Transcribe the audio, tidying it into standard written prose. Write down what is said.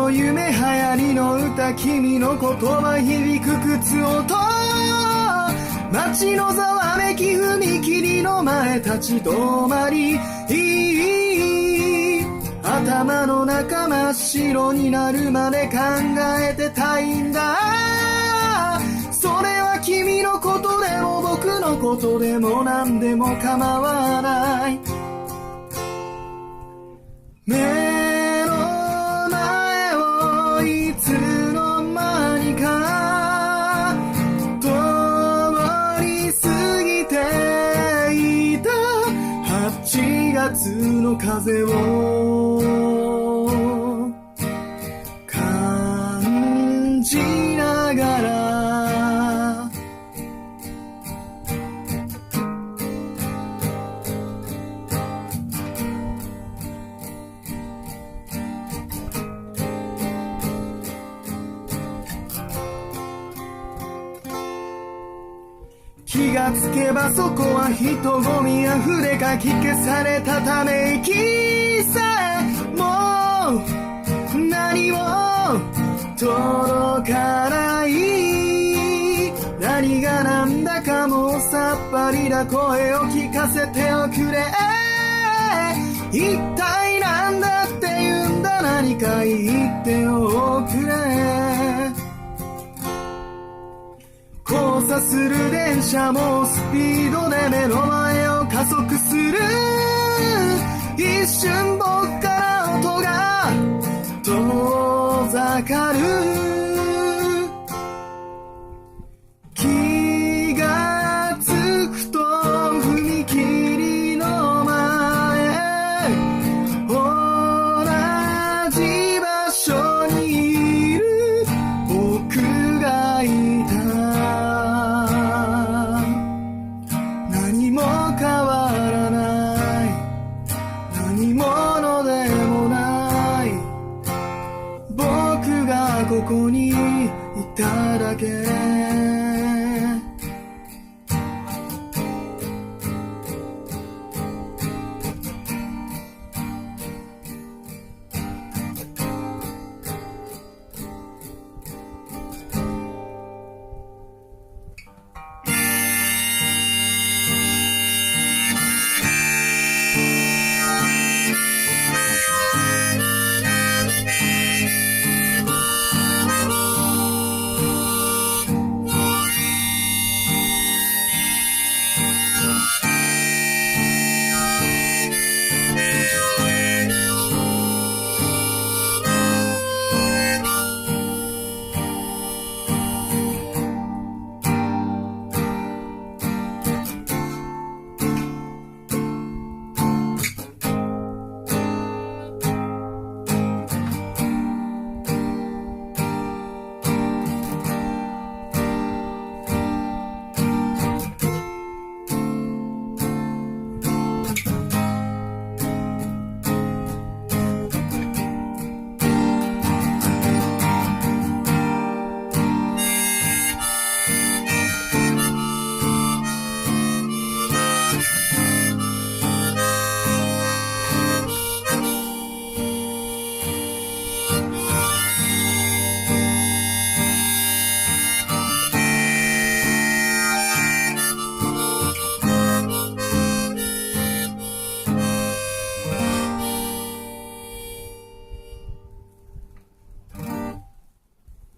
の夢流行りの歌君の言葉響く靴音街のざわめき踏切の前立ち止まり頭の中真っ白になるまで考えてたいんだそれは君のことでも僕のことでも何でも構わない目の前をいつの間にか通り過ぎていた8月の風を感じながら気がつけばそこは人混みあふれかき消されたため息さえもう何も届かない何がなんだかもうさっぱりだ声を聞かせておくれ一体なんだって言うんだ何か言っておくれ交差する電車もスピードで目の前を加速する一瞬僕から音が遠ざかる気がつくと踏切の前同じ場所にいる僕がいた何も変わらない何者でもない僕がここにいただけ